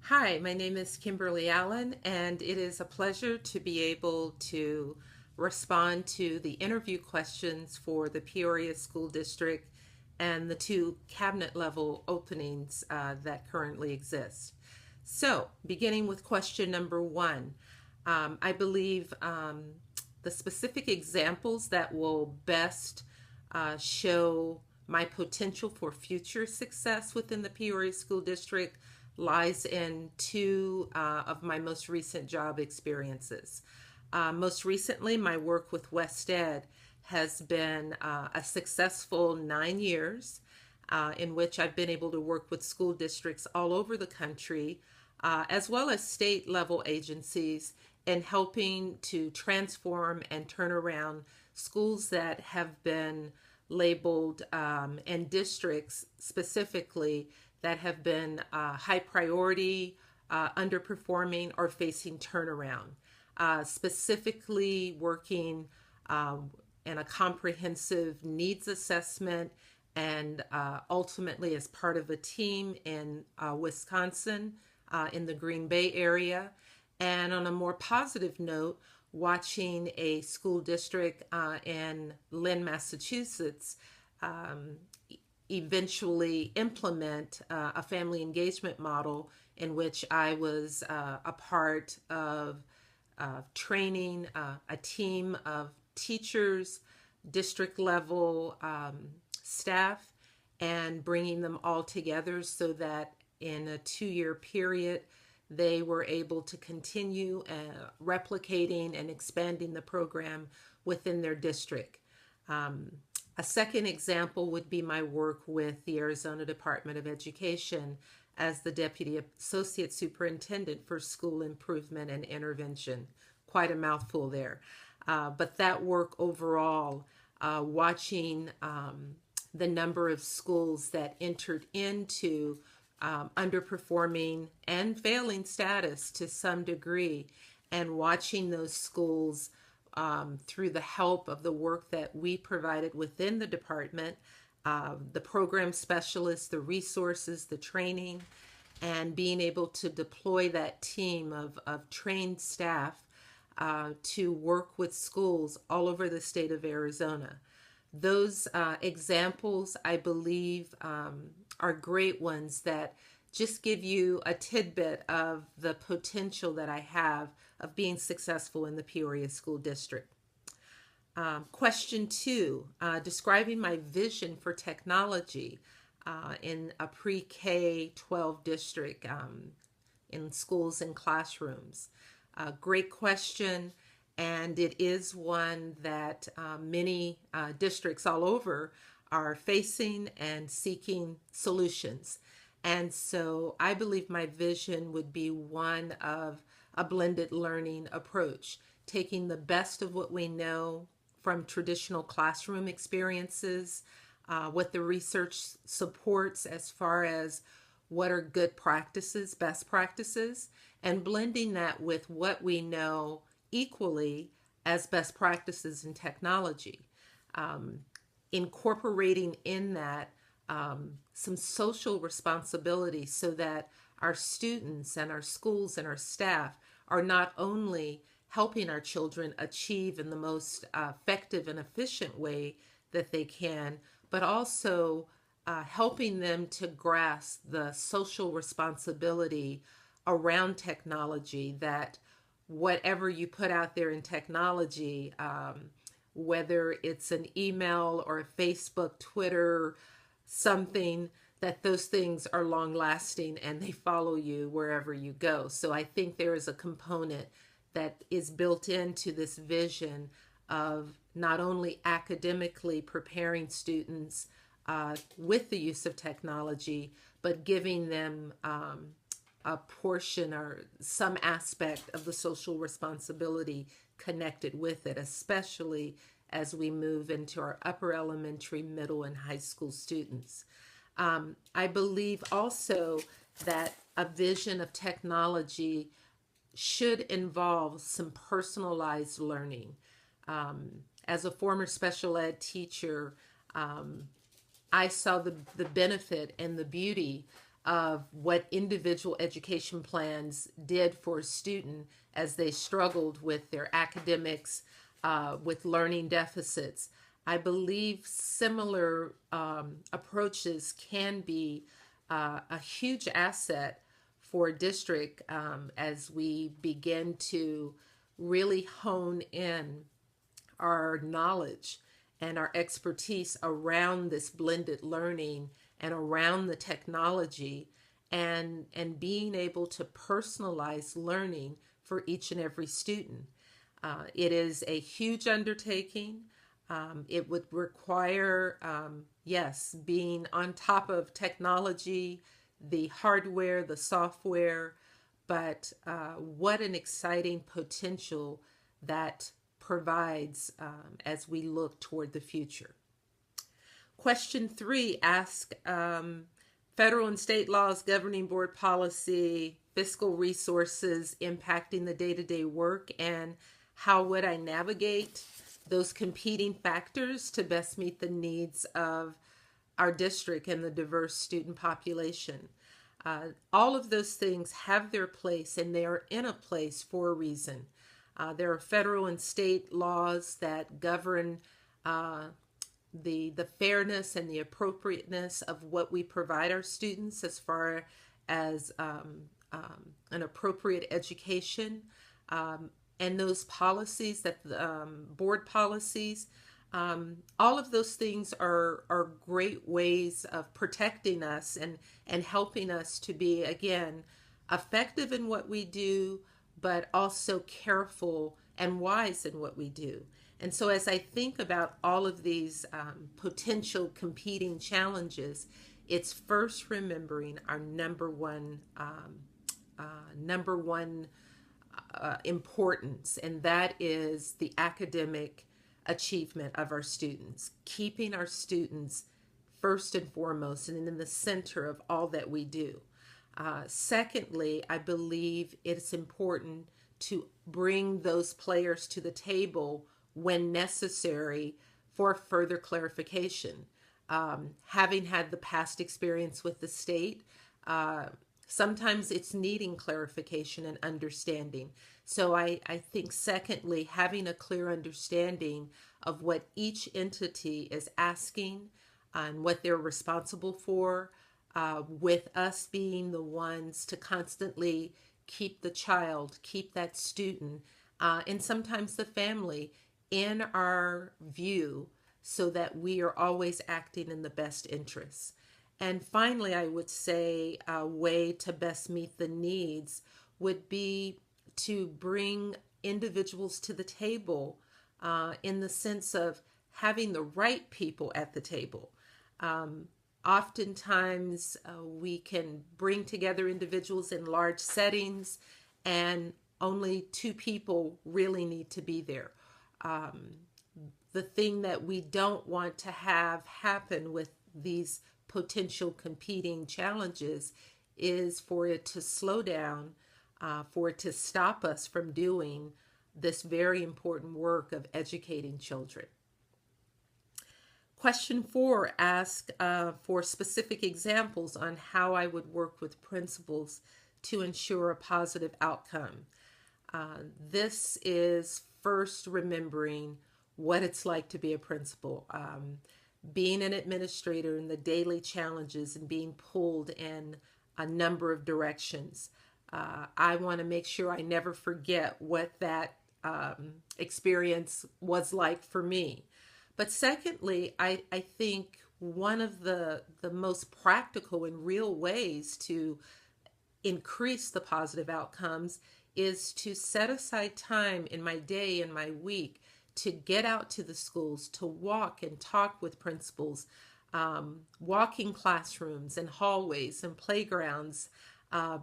Hi, my name is Kimberly Allen, and it is a pleasure to be able to respond to the interview questions for the Peoria School District and the two cabinet level openings that currently exist. So, beginning with question number one, I believe the specific examples that will best show my potential for future success within the Peoria School District lies in two of my most recent job experiences. Most recently, my work with West Ed has been a successful 9 years in which I've been able to work with school districts all over the country, as well as state level agencies, in helping to transform and turn around schools that have been labeled and districts specifically that have been high priority, underperforming, or facing turnaround. Specifically working in a comprehensive needs assessment and ultimately as part of a team in Wisconsin, in the Green Bay area. And on a more positive note, watching a school district in Lynn, Massachusetts, eventually implement a family engagement model in which I was a part of training a team of teachers, district level staff, and bringing them all together so that in a 2 year period, they were able to continue replicating and expanding the program within their district. A second example would be my work with the Arizona Department of Education as the Deputy Associate Superintendent for School Improvement and Intervention. Quite a mouthful there. But that work overall, watching the number of schools that entered into underperforming and failing status to some degree, and watching those schools through the help of the work that we provided within the department, the program specialists, the resources, the training, and being able to deploy that team of trained staff to work with schools all over the state of Arizona. Those examples, I believe, are great ones that just give you a tidbit of the potential that I have of being successful in the Peoria School District. Question two, describing my vision for technology in a pre-K 12 district, in schools and classrooms. Great question, and it is one that many districts all over are facing and seeking solutions. And so I believe my vision would be one of a blended learning approach, taking the best of what we know from traditional classroom experiences, what the research supports as far as what are good practices, best practices, and blending that with what we know equally as best practices in technology. Incorporating in that some social responsibility so that our students and our schools and our staff are not only helping our children achieve in the most effective and efficient way that they can, but also helping them to grasp the social responsibility around technology, that whatever you put out there in technology, whether it's an email or a Facebook, Twitter, something, that those things are long lasting and they follow you wherever you go. So I think there is a component that is built into this vision of not only academically preparing students with the use of technology, but giving them a portion or some aspect of the social responsibility connected with it, especially as we move into our upper elementary, middle, and high school students. I believe also that a vision of technology should involve some personalized learning. As a former special ed teacher, I saw the benefit and the beauty of what individual education plans did for a student as they struggled with their academics, with learning deficits. I believe similar approaches can be a huge asset for a district as we begin to really hone in our knowledge and our expertise around this blended learning and around the technology, and being able to personalize learning for each and every student. It is a huge undertaking. It would require, yes, being on top of technology, the hardware, the software, but what an exciting potential that provides as we look toward the future. Question 3 asks, federal and state laws governing board policy, fiscal resources impacting the day-to-day work, and how would I navigate those competing factors to best meet the needs of our district and the diverse student population. All of those things have their place, and they are in a place for a reason. There are federal and state laws that govern the fairness and the appropriateness of what we provide our students as far as an appropriate education. And those policies, that board policies, all of those things are great ways of protecting us and helping us to be, again, effective in what we do, but also careful and wise in what we do. And so as I think about all of these potential competing challenges, it's first remembering our number one importance, and that is the academic achievement of our students, keeping our students first and foremost and in the center of all that we do. Secondly, I believe it's important to bring those players to the table when necessary for further clarification. Having had the past experience with the state, sometimes it's needing clarification and understanding. So I think, secondly, having a clear understanding of what each entity is asking and what they're responsible for, with us being the ones to constantly keep the child, keep that student, and sometimes the family in our view, so that we are always acting in the best interests. And finally, I would say a way to best meet the needs would be to bring individuals to the table in the sense of having the right people at the table. Oftentimes, we can bring together individuals in large settings, and only 2 people really need to be there. The thing that we don't want to have happen with these potential competing challenges is for it to slow down, for it to stop us from doing this very important work of educating children. Question 4 asks for specific examples on how I would work with principals to ensure a positive outcome. This is first remembering what it's like to be a principal, being an administrator and the daily challenges and being pulled in a number of directions. I want to make sure I never forget what that experience was like for me. But secondly, I think one of the most practical and real ways to increase the positive outcomes is to set aside time in my day and my week to get out to the schools, to walk and talk with principals, walking classrooms and hallways and playgrounds,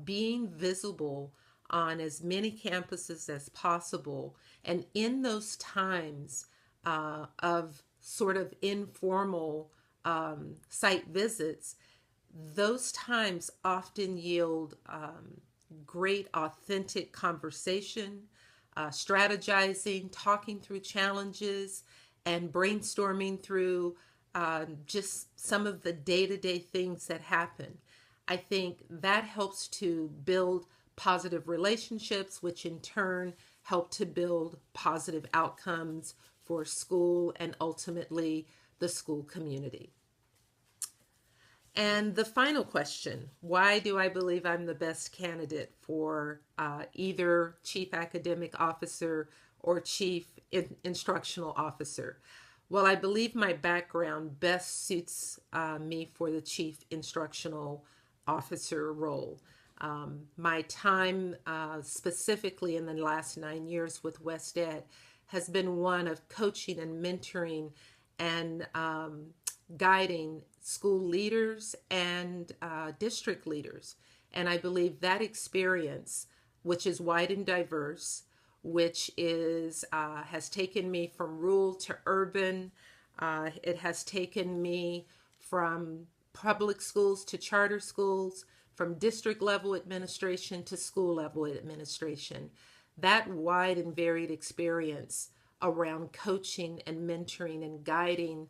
being visible on as many campuses as possible. And in those times of sort of informal site visits, those times often yield great authentic conversation, strategizing, talking through challenges, and brainstorming through just some of the day-to-day things that happen. I think that helps to build positive relationships, which in turn help to build positive outcomes for school and ultimately the school community. And the final question, why do I believe I'm the best candidate for either Chief Academic Officer or Chief Instructional Officer? Well, I believe my background best suits me for the Chief Instructional Officer role. My time, specifically in the last 9 years with West Ed, has been one of coaching and mentoring and guiding school leaders and district leaders. And I believe that experience, which is wide and diverse, which is has taken me from rural to urban, it has taken me from public schools to charter schools, from district level administration to school level administration. That wide and varied experience around coaching and mentoring and guiding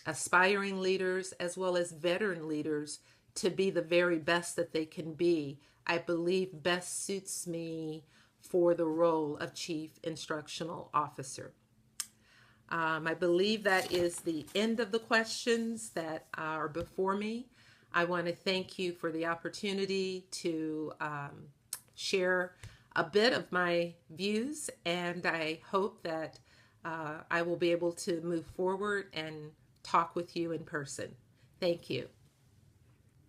aspiring leaders as well as veteran leaders to be the very best that they can be, I believe best suits me for the role of Chief Instructional Officer. I believe that is the end of the questions that are before me. I want to thank you for the opportunity to share a bit of my views, and I hope that I will be able to move forward and talk with you in person. Thank you.